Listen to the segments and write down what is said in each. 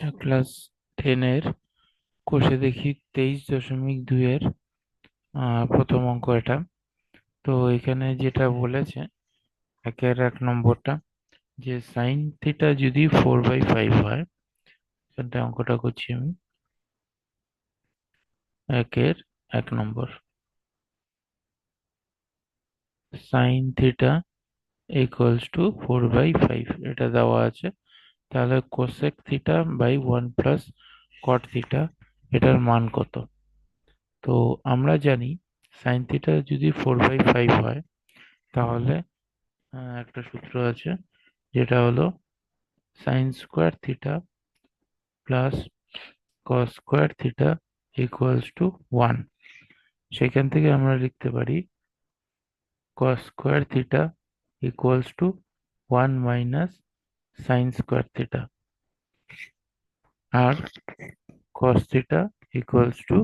আচ্ছা, ক্লাস 10-এর কোষে দেখি 23.2-এর প্রথম অঙ্ক এটা। তো এখানে যেটা বলেছে, 1 নম্বরটা, যে সাইন থিটা যদি 4/5 হয়, এখানটা অঙ্কটা করছি আমি। 1 নম্বর, সাইন থিটা ইকুয়ালস টু 4/5 এটা দেওয়া আছে। তাহলে cosec theta by 1 plus cot theta, এটার মান কত? তো আমরা জানি সাইন থিটা যদি 4/5 হয়, তাহলে একটা সূত্র আছে, যেটা হলো sine square theta plus cos square theta equals to 1। সেখান থেকে আমরা লিখতে পারি cos square theta equals to 1 minus sine square theta, আর cos theta equals to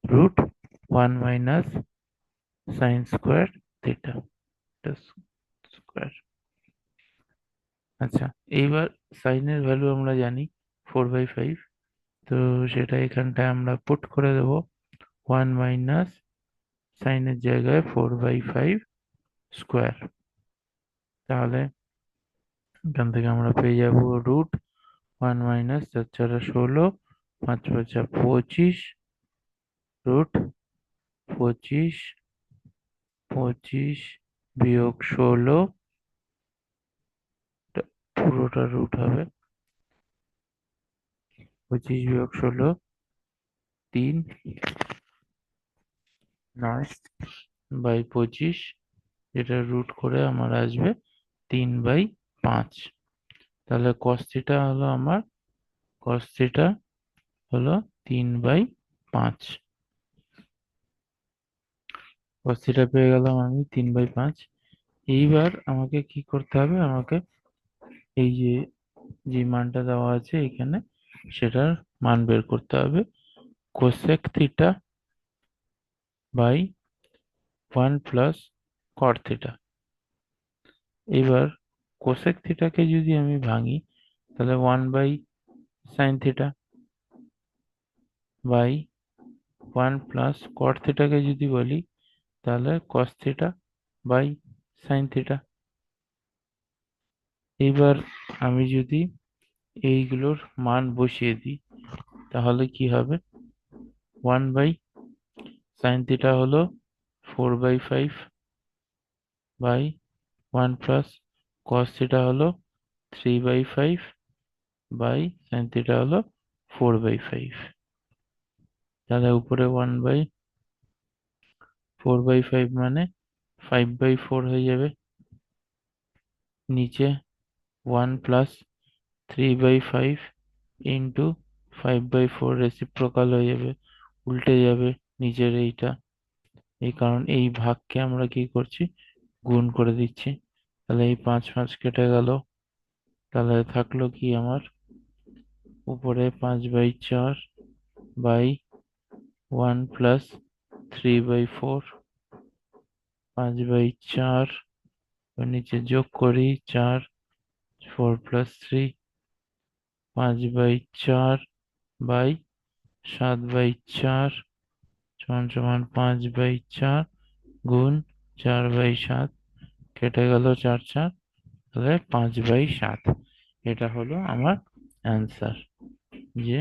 root 1 minus sine square theta square. আচ্ছা, এইবার সাইনের ভ্যালু আমরা জানি 4/5। তো সেটা এখানটায় আমরা পুট করে দেব, 1 মাইনাস সাইনের জায়গায় 4/5 স্কোয়ার। তাহলে এখান থেকে আমরা পেয়ে যাব রুট 1 মাইনাস 4 4 16, 5 5 25, রুট 25, 25 বিয়োগ 16, পুরোটা রুট হবে, 25 বিয়োগ 16 3, 9/25, যেটা রুট করে আমার আসবে 3/5। তাহলে cos থিটা হলো আমার, cos থিটা হলো 3/5। cos থিটা পেয়ে গেলাম আমি 3/5। এইবার আমাকে কি করতে হবে? আমাকে এই যে যে মানটা দেওয়া আছে এখানে, সেটার মান বের করতে হবে। Cosec theta by 1 plus cot theta. এবার কোসেক থিটাকে যদি আমি ভাঙি, তাহলে 1/sin theta by 1 plus cot থিটাকে যদি বলি, তাহলে cos theta by sine theta. এইবার আমি যদি এইগুলোর মান বসিয়ে দিই, তাহলে কি হবে? 1/sin থিটা হলো 4/5 বাই 1 প্লাস cos থিটা হলো 3/5 বাই সাইন থিটা হলো 4/5। তাহলে উপরে 1/4/5 মানে 5/4 হয়ে যাবে। নিচে 1 প্লাস 3/5 ইন্টু 5/4 রেসিপ্রোকাল হয়ে যাবে, উল্টে যাবে নিচের এইটা। এই কারণ এই ভাগকে আমরা কি করছি? গুণ করে দিচ্ছি। তাহলে এই 5 5 কেটে গেল। তাহলে থাকলো কি আমার? উপরে 5/4 বাই 1 প্লাস 3/4, 5/4, নিচে যোগ করি 4, 4 প্লাস 3, 5/4 বাই 7/4 সমান সমান 5/4 গুণ 4/7, কেটে গেল 4 4, তাহলে 5/7। এটা হলো আমার অ্যান্সার, যে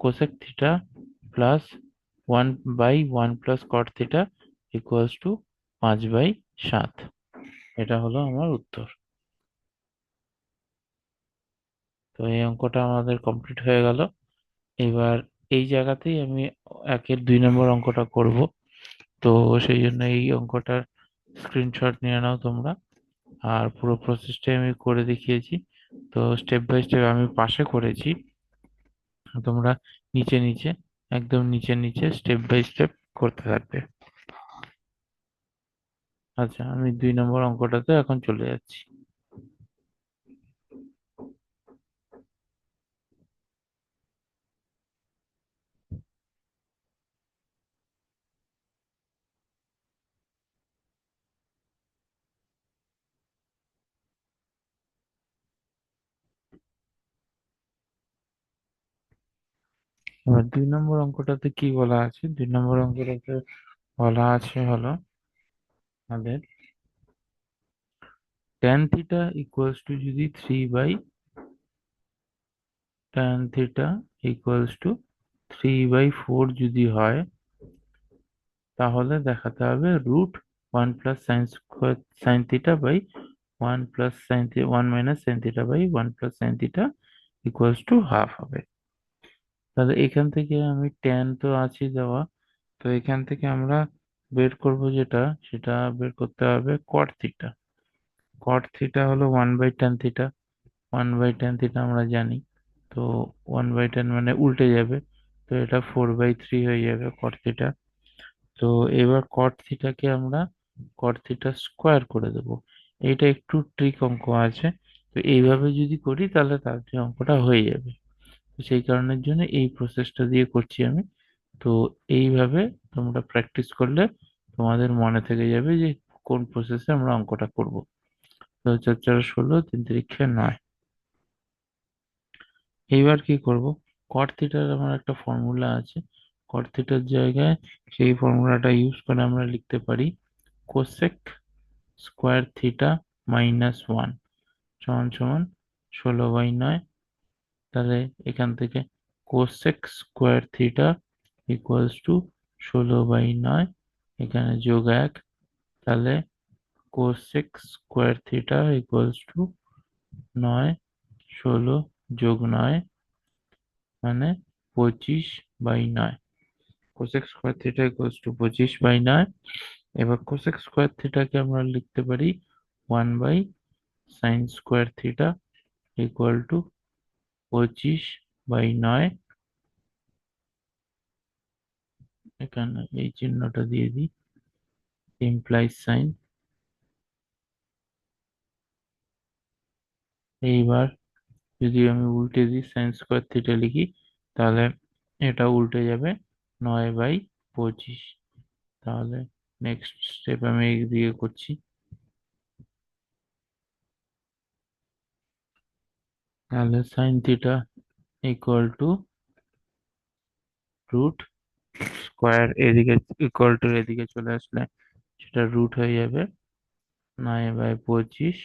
cosec theta plus 1/1 plus cot theta equals two 5/7। এটা হলো আমার উত্তর। তো এই অঙ্কটা আমাদের কমপ্লিট হয়ে গেল। এবার এই জায়গাতেই আমি 1-2 নম্বর অঙ্কটা করব। তো সেই জন্য এই অঙ্কটার স্ক্রিনশট নিয়ে নাও তোমরা। আর পুরো প্রসেসটাই আমি করে দেখিয়েছি। তো স্টেপ বাই স্টেপ আমি পাশে করেছি, তোমরা নিচে নিচে, একদম নিচে নিচে স্টেপ বাই স্টেপ করতে থাকবে। আচ্ছা, আমি 2 নম্বর অঙ্কটাতে এখন চলে যাচ্ছি। এবার 2 নম্বর অঙ্কটাতে কি বলা আছে? 2 নম্বর অঙ্কটাতে বলা আছে হলো আমাদের tan থিটা ইকুয়ালস টু যদি 3/tan থিটা ইকুয়ালস টু 3/4 যদি হয়, তাহলে দেখাতে হবে √1 + sin theta by 1 + sin theta equals to half হবে। তাহলে এখান থেকে আমি ট্যান তো আছে দেওয়া, তো এখান থেকে আমরা বের করব যেটা, সেটা বের করতে হবে কট থিটা। কট থিটা হলো 1/tan থিটা। 1/tan থিটা আমরা জানি। তো 1/tan মানে উল্টে যাবে, তো এটা 4/3 হয়ে যাবে কট থিটা। তো এবার কট থিটাকে আমরা কট থিটা স্কোয়ার করে দেবো। এইটা একটু ট্রিক অঙ্ক আছে, তো এইভাবে যদি করি তাহলে তাড়াতাড়ি অঙ্কটা হয়ে যাবে। তো সেই কারণের জন্য এই প্রসেসটা দিয়ে করছি আমি। তো এইভাবে তোমরা প্র্যাকটিস করলে তোমাদের মনে থেকে যাবে যে কোন প্রসেসে আমরা অঙ্কটা করব। তো 4×4=16, 3×3=9। এইবার কি করব? কট থিটার আমার একটা ফর্মুলা আছে। কট থিটার জায়গায় সেই ফর্মুলাটা ইউজ করে আমরা লিখতে পারি কোসেক স্কোয়ার থিটা -1 সমান সমান 16/9। তাহলে এখান থেকে cosec square theta equals two 16/9, এখানে যোগ 1। তাহলে cosec square theta equals two 9, 16 + 9 মানে 25/9। Cosec square theta equals two 25/9। এবার কোসেক স্কোয়ার থিটাকে আমরা লিখতে পারি 1/sin square theta equal two 25/9। এখানে এই চিহ্নটা দিয়ে দিই, ইমপ্লাইজ সাইন। এইবার যদি আমি উল্টে দিই সাইন স্কোয়ার থিটা লিখি, তাহলে এটা উল্টে যাবে 9/25। তাহলে নেক্সট স্টেপ আমি এই দিকে করছি। তাহলে sine theta equal to root square, এদিকে ইকুয়াল টু এদিকে চলে আসলে সেটা রুট হয়ে যাবে 9/25,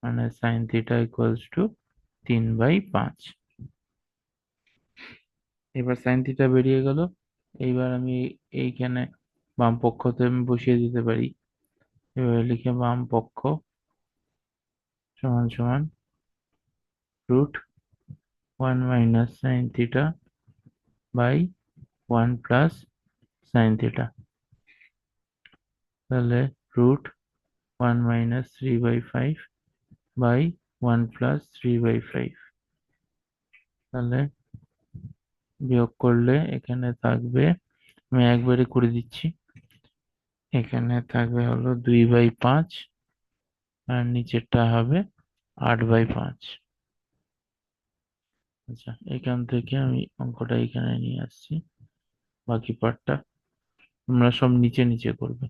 মানে সাইন থিটা ইকুয়ালস টু 3/5। এবার সাইন থিটা বেরিয়ে গেল। এইবার আমি এইখানে বাম পক্ষতে আমি বসিয়ে দিতে পারি। এবার লিখে বাম পক্ষ সমান সমান √1 - sin theta by 1 + sin theta. তাহলে √1 - 3/5 বাই 1 + 3/5। তাহলে বিয়োগ করলে এখানে থাকবে, আমি একবারে করে দিচ্ছি, এখানে থাকবে হলো 2/5, আর নিচেরটা হবে 8/5। আচ্ছা, এখান থেকে আমি অঙ্কটা এখানে নিয়ে আসছি। বাকি পার্টটা তোমরা সব নিচে নিচে করবে।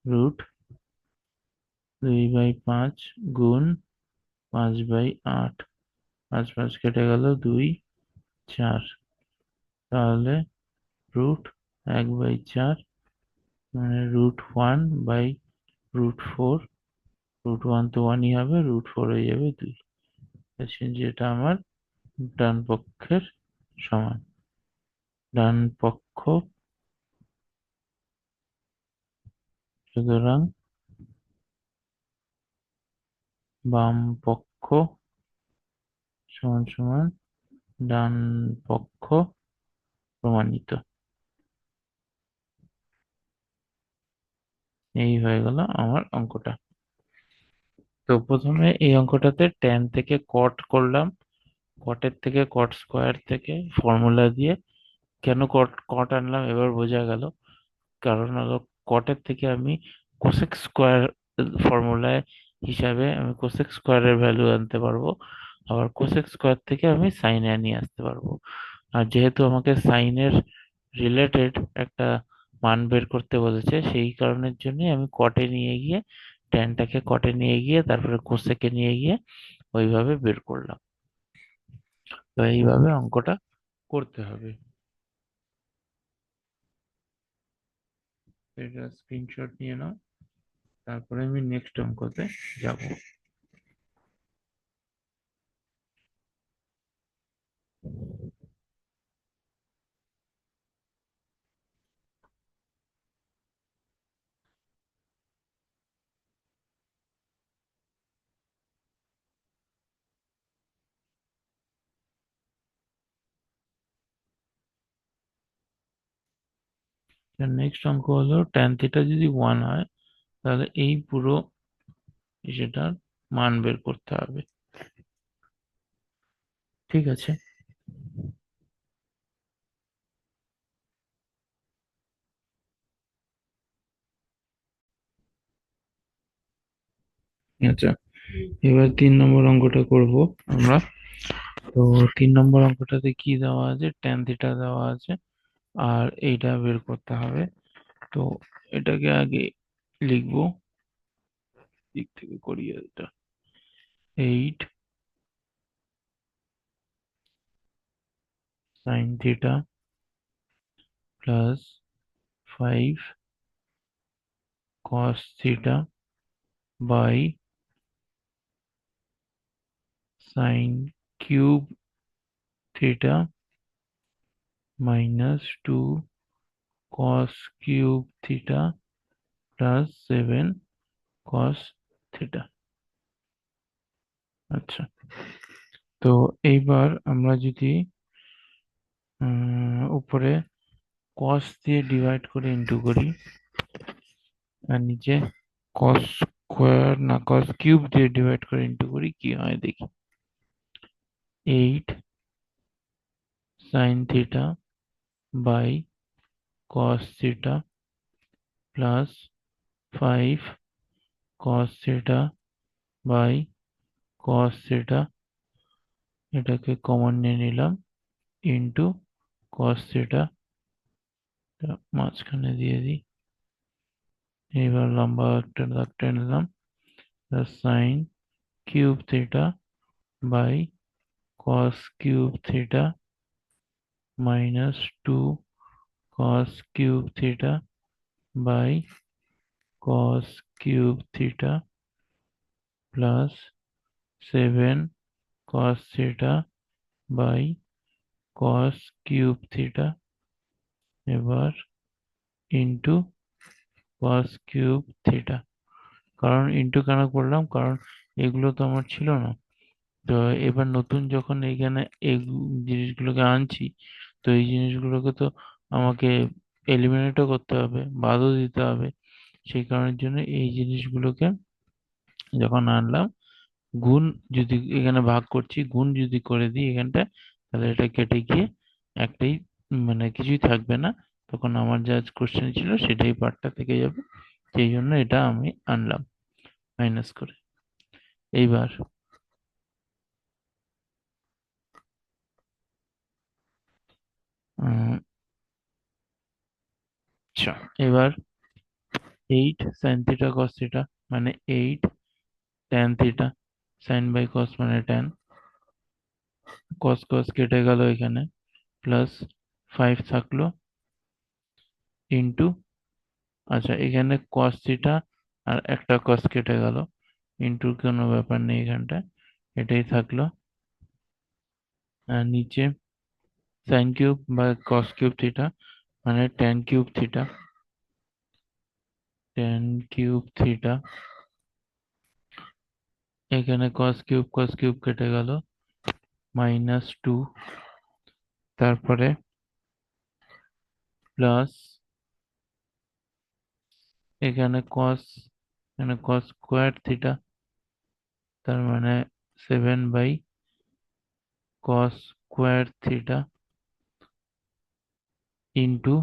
রুট 2/5 গুণ 5/8, 5 5 কেটে গেল, 2 4। তাহলে √1/4 মানে √1/√4। √1 তো 1ই হবে, √4 হয়ে যাবে 2। যেটা আমার ডান পক্ষের সমান। ডান পক্ষ, সুতরাং বাম পক্ষ সমান সমান ডান পক্ষ প্রমাণিত। এই হয়ে গেল আমার অঙ্কটা। তো প্রথমে এই অঙ্কটাতে ট্যান থেকে কট করলাম, কটের থেকে কট স্কোয়ার থেকে ফর্মুলা দিয়ে। কেন কট কট আনলাম এবার বোঝা গেল। কারণ হলো কটের থেকে আমি কোসেক স্কোয়ার ফর্মুলায় হিসাবে আমি কোসেক স্কোয়ারের ভ্যালু আনতে পারবো, আবার কোসেক স্কোয়ার থেকে আমি সাইনে নিয়ে আসতে পারবো। আর যেহেতু আমাকে সাইনের রিলেটেড একটা মান বের করতে বলেছে, সেই কারণের জন্য আমি কটে নিয়ে গিয়ে ট্যানটাকে কটে নিয়ে গিয়ে তারপরে কোসেকে নিয়ে গিয়ে ওইভাবে বের করলাম। তো এইভাবে অঙ্কটা করতে হবে। এটা স্ক্রিনশট নিয়ে নাও, তারপরে আমি নেক্সট অঙ্কতে যাব। নেক্সট অঙ্ক হলো ট্যান থিটা যদি 1 হয় তাহলে এই পুরো সেটার মান বের করতে হবে। ঠিক আছে। আচ্ছা, এবার 3 নম্বর অঙ্কটা করব আমরা। তো 3 নম্বর অঙ্কটাতে কি দেওয়া আছে, ট্যান থিটা দেওয়া আছে, আর এইটা বের করতে হবে। তো এটাকে আগে লিখবো, দিক থেকে করিয়ে এটা 8 sin θ plus 5 cos θ by sin³ minus 2 cos³ plus 7 cos θ। আচ্ছা, তো এইবার আমরা যদি উপরে cos দিয়ে ডিভাইড করে ইন্টু করি, আর নিচে cos স্কোয়ার না cos³ দিয়ে ডিভাইড করে ইন্টু করি, কি হয় দেখি। 8 sin θ by cos θ plus 5 cos θ by cos θ, এটাকে কমন নিয়ে নিলাম, ইন্টু cos θ, মাঝখানে দিয়ে দিই। এবার লম্বা একটা দাগ টেনে নিলাম, sin³ θ by cos³ θ minus 2 cos³ θ by cos³ θ plus 7 cos θ by cos³θ, এবার ইন্টু cos³θ। কারণ ইন্টু কেন করলাম, কারণ এগুলো তো আমার ছিল না। তো এবার নতুন যখন এখানে এই জিনিসগুলোকে আনছি, তো এই জিনিসগুলোকে তো আমাকে এলিমিনেটও করতে হবে, বাদও দিতে হবে। সেই কারণের জন্য এই জিনিসগুলোকে যখন আনলাম, গুণ যদি এখানে ভাগ করছি, গুণ যদি করে দিই এখানটা, তাহলে এটা কেটে গিয়ে একটাই, মানে কিছুই থাকবে না। তখন আমার যা কোশ্চেন ছিল সেটাই পার্টটা থেকে যাবে। সেই জন্য এটা আমি আনলাম মাইনাস করে। এইবার আচ্ছা, এবার 8 sin θ cos θ মানে 8 tan θ, সাইন বাই কস মানে ট্যান, কস কস কেটে গেল এখানে, প্লাস 5 থাকলো ইন্টু, আচ্ছা এখানে cos θ আর একটা কস কেটে গেল, ইন্টুর কোনো ব্যাপার নেই এখানটা, এটাই থাকলো। আর নিচে sin³ বা cos³ θ মানে tan³ θ, এখানে cos³ কেটে গেল, -2, তারপরে প্লাস এখানে cos²θ, তার মানে 7/cos² θ ইন্টু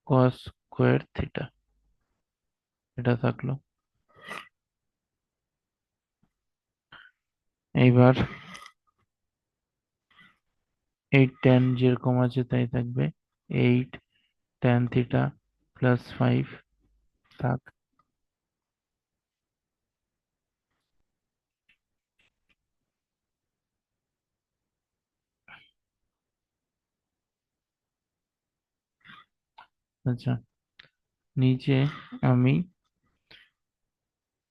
cos²θ, এটা থাকলো। এইবার 8 tan যেরকম আছে তাই থাকবে, 8 tan θ প্লাস 5 থাক, আচ্ছা, নিচে আমি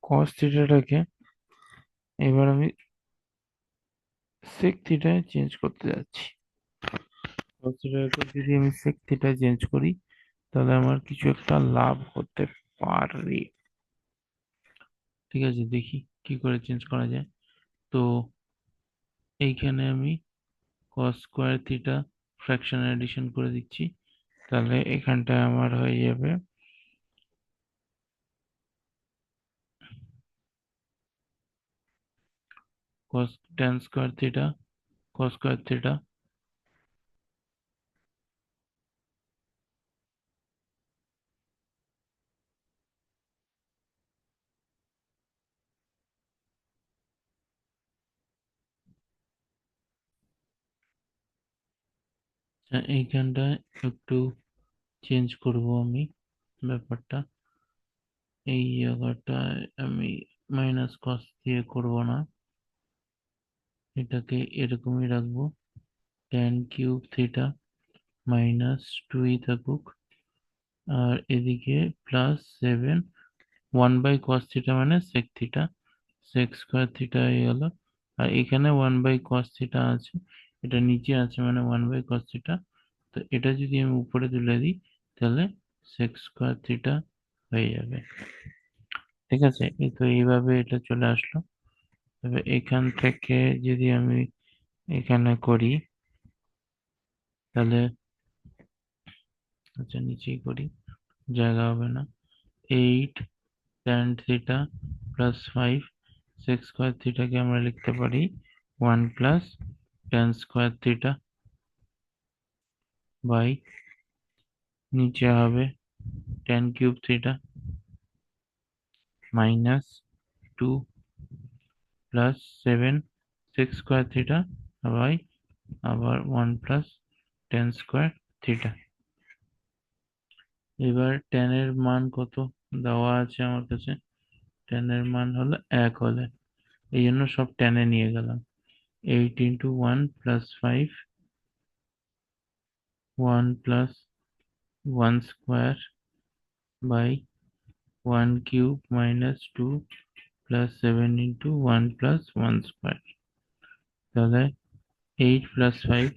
কস থিটাটাকে এবার আমি সেক থিটায় চেঞ্জ করতে যাচ্ছি। কস থিটাকে যদি আমি সেক থিটায় চেঞ্জ করি তাহলে আমার কিছু একটা লাভ হতে পারে। ঠিক আছে, দেখি কি করে চেঞ্জ করা যায়। তো এইখানে আমি cos square theta fraction addition করে দিচ্ছি। তাহলে এখানটায় আমার হয়ে যাবে cos tan square theta cos square theta. এইখানটায় একটু চেঞ্জ করব আমি ব্যাপারটা। এই জায়গাটায় আমি মাইনাস কস দিয়ে করব না, এটাকে এরকমই রাখবো। ট্যান কিউব থিটা মাইনাস টুই থাকুক, আর এদিকে প্লাস 7 1 বাই কস থিটা মানে sec theta, sec square theta হয়ে গেল। আর এখানে 1 বাই কস থিটা আছে, এটা নিচে আছে মানে 1 বাই কস থিটা। তো এটা যদি আমি উপরে তুলে দিই তাহলে সেক স্কোয়ার থিটা হয়ে যাবে। ঠিক আছে, এই তো এইভাবে এটা চলে আসলো। তবে এখান থেকে যদি আমি এখানে করি তাহলে, আচ্ছা নিচেই করি, জায়গা হবে না। 8 tan theta plus 5 sec square থিটাকে আমরা লিখতে পারি 1 plus tan square theta by, নিচে হবে tan cube theta minus 2 plus 7 sec square theta by আবার 1 প্লাস ট্যান স্কোয়ার থিটা। এবার ট্যান এর মান কত দেওয়া আছে আমার কাছে, ট্যান এর মান হলো 1 হলে, এই জন্য সব ট্যানে নিয়ে গেলাম। 8 into 1 plus 5 1 plus 1 square by 1 cube minus 2 plus 7 into 1 plus 1 square. তাহলে 8 প্লাস 5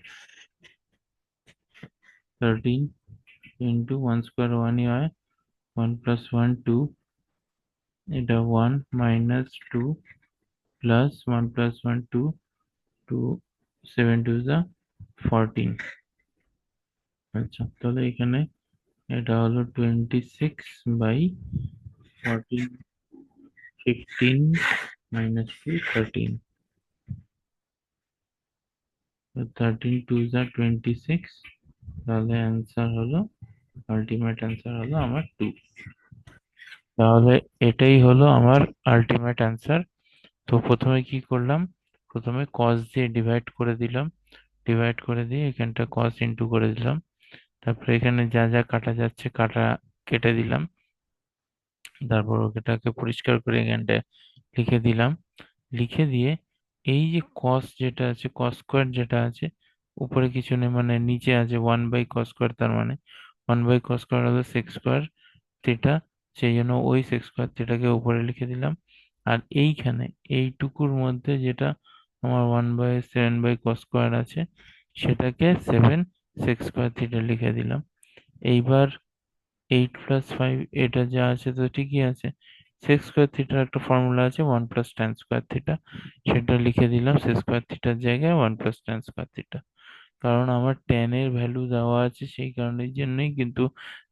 13 ইন্টু 1 স্কোয়ার 1ই হয়, 1 প্লাস 1 2, এটা 1 মাইনাস 2 প্লাস 1 প্লাস 1 2, 2 7 2 যা 14। আচ্ছা, তাহলে এখানে এটা হলো 26/14, 15 মাইনাস 2 13, 13 2 যা 26। তাহলে অ্যান্সার হলো, আলটিমেট অ্যান্সার হলো আমার 2। তাহলে এটাই হলো আমার আলটিমেট অ্যান্সার। তো প্রথমে কি করলাম, প্রথমে কস দিয়ে ডিভাইড করে দিলাম, ডিভাইড করে দিয়ে এখানটা কস ইন্টু করে দিলাম। তারপরে এখানে যা যা কাটা যাচ্ছে কাটা কেটে দিলাম। তারপর ওটাকে পরিষ্কার করে এখানটায় লিখে দিলাম। লিখে দিয়ে এই যে কস যেটা আছে, কস স্কোয়ার যেটা আছে, উপরে কিছু নেই মানে নিচে আছে 1 বাই কস স্কোয়ার, তার মানে 1 বাই কস স্কোয়ার হলো সেক স্কোয়ার থিটা, সেই জন্য ওই সেক স্কোয়ার থিটাকে উপরে লিখে দিলাম। আর এইখানে এইটুকুর মধ্যে যেটা আমার 1/7 বাই কস স্কোয়ার আছে, সেটাকে 7 সেক স্কোয়ার থিটা লিখে দিলাম। এইবার 8 প্লাস 5 এটা যা আছে তো ঠিকই আছে। সেক স্কোয়ার থিটার একটা ফর্মুলা আছে 1 প্লাস ট্যান স্কোয়ার থিটা, সেটা লিখে দিলাম সেক স্কোয়ার থিটার জায়গায় 1 প্লাস ট্যান স্কোয়ার থিটা। কারণ আমার ট্যান এর ভ্যালু দেওয়া আছে সেই কারণের জন্যই কিন্তু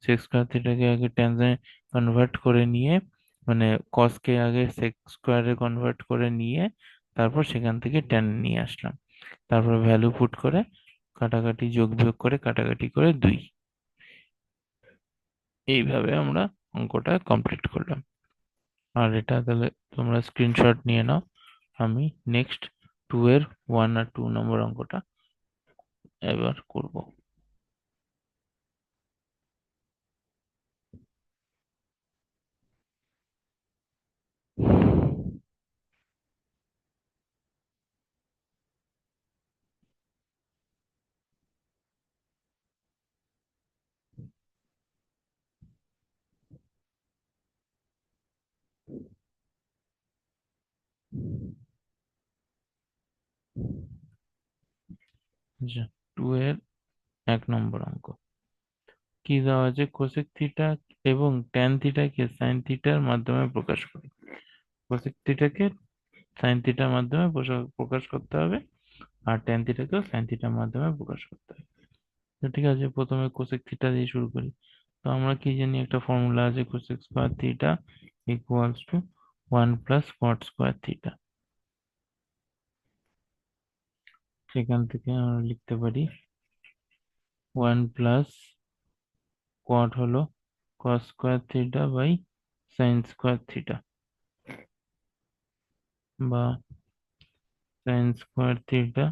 সেক স্কোয়ার থিটাকে আগে ট্যানে কনভার্ট করে নিয়ে, মানে কসকে আগে সেক স্কোয়ারে কনভার্ট করে নিয়ে তারপর সেখান থেকে ট্যান নিয়ে আসলাম। তারপর ভ্যালু পুট করে কাটাকাটি যোগ বিয়োগ করে কাটাকাটি করে 2। এইভাবে আমরা অঙ্কটা কমপ্লিট করলাম। আর এটা তাহলে তোমরা স্ক্রিনশট নিয়ে নাও, আমি নেক্সট 2 এর 1 আর 2 নম্বর অঙ্কটা এবার করব। টু এর 1 নম্বর অঙ্ক কি দেওয়া আছে, কোসেক থিটা এবং ট্যান থিটাকে সাইন থিটার মাধ্যমে প্রকাশ করি। কোসেক থিটাকে সাইন থিটার মাধ্যমে প্রকাশ করতে হবে, আর ট্যান থিটাকেও সাইন থিটার মাধ্যমে প্রকাশ করতে হবে। তো ঠিক আছে, প্রথমে কোসেক থিটা দিয়ে শুরু করি। তো আমরা কি জানি, একটা ফর্মুলা আছে, cosec square theta equals to 1 + cot square theta. সেখান থেকে আমরা লিখতে পারি 1 + cot হলো cos square theta by sine square theta, বা sine square theta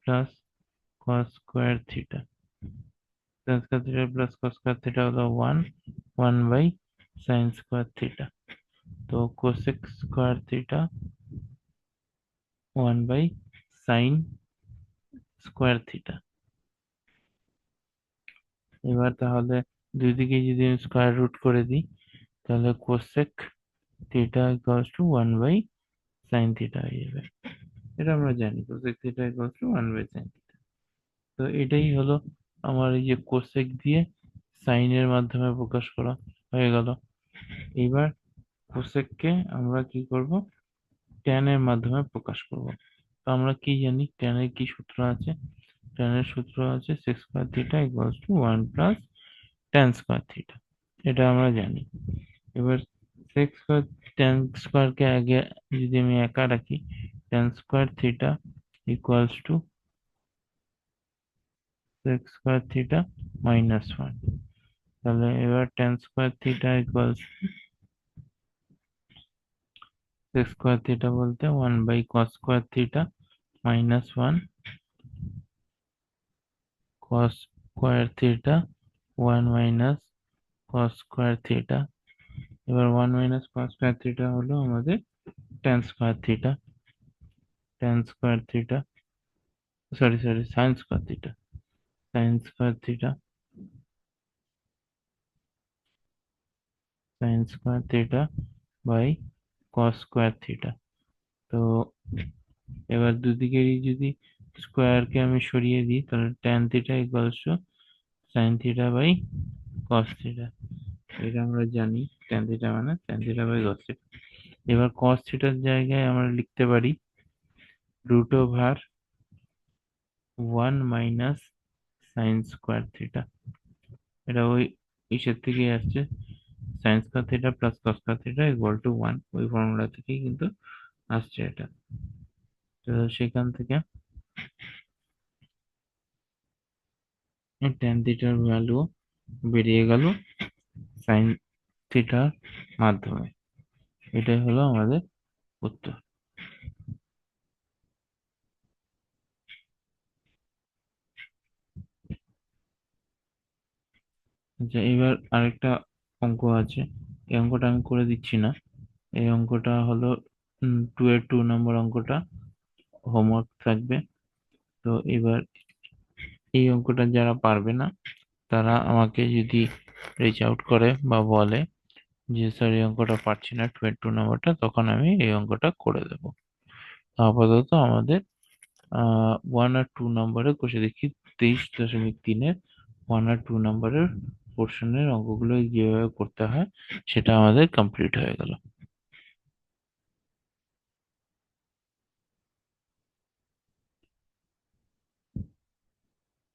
plus cos square theta. Sine square theta plus cos square theta হলো 1 by sine square theta. তো cosec square theta 1 by sine square theta. এবার তাহলে দুই দিকে যদি square root করে দিই, তাহলে cosec theta equals to 1 by sine theta হয়ে যাবে। এটা আমরা জানি, cosec theta equals to 1 by sine. তো এটাই হলো আমার এই যে কোসেক দিয়ে সাইনের মাধ্যমে প্রকাশ করা হয়ে গেল। এবার কোসেককে আমরা কি করব, ট্যান এর মাধ্যমে প্রকাশ করব। তো আমরা কি জানি, ট্যানের কি সূত্র আছে? ট্যানের সূত্র আছে sec square theta equals to 1 + tan square theta. এটা আমরা জানি। এবার সেক স্কোয়ার ট্যান স্কোয়ারকে আগে যদি আমি একা রাখি, tan square theta equals to sec square theta -1। তাহলে এবার tan square theta equals sec square theta বলতে 1 by cos square theta -1 cos square theta 1 - cos square theta. এবার 1 - cos স্কোয়ার থিটা হলো আমাদের tan square theta, sorry sine square theta by cos square theta. তো এবার দুদিকেরই যদি স্কোয়ারকে আমি সরিয়ে দিই, তাহলে tan theta equals to sine theta by cos theta. এটা আমরা জানি, ট্যান থিটা মানে tan theta by cos theta. এবার কস থিটার জায়গায় আমরা লিখতে পারি √1 - সাইন স্কোয়ার থিটা। এটা ওই ইসের থেকেই আসছে, sign square theta plus cos square theta equal two 1, ওই ফর্মুলা থেকেই কিন্তু আসছে এটা। তো সেখান থেকে ট্যান থিটার ভ্যালু বেরিয়ে গেল সাইন থিটার মাধ্যমে। এটাই হলো আমাদের উত্তর। আচ্ছা, এবার আরেকটা অঙ্ক আছে। এই অঙ্কটা আমি করে দিচ্ছি না। এই অঙ্কটা হলো 2 নম্বর অঙ্কটা হোমওয়ার্ক থাকবে। তো এবার এই অঙ্কটা যারা পারবে না, তারা আমাকে যদি রিচ আউট করে বা বলে যে স্যার এই অঙ্কটা পারছি না 2 নম্বরটা, তখন আমি এই অঙ্কটা করে দেবো। আপাতত আমাদের 1 আর 2 নম্বরে কষে দেখি 23.3-এর 1 আর 2 নম্বরের পোর্শনের অঙ্কগুলো যেভাবে করতে হয় সেটা আমাদের কমপ্লিট হয়ে গেল।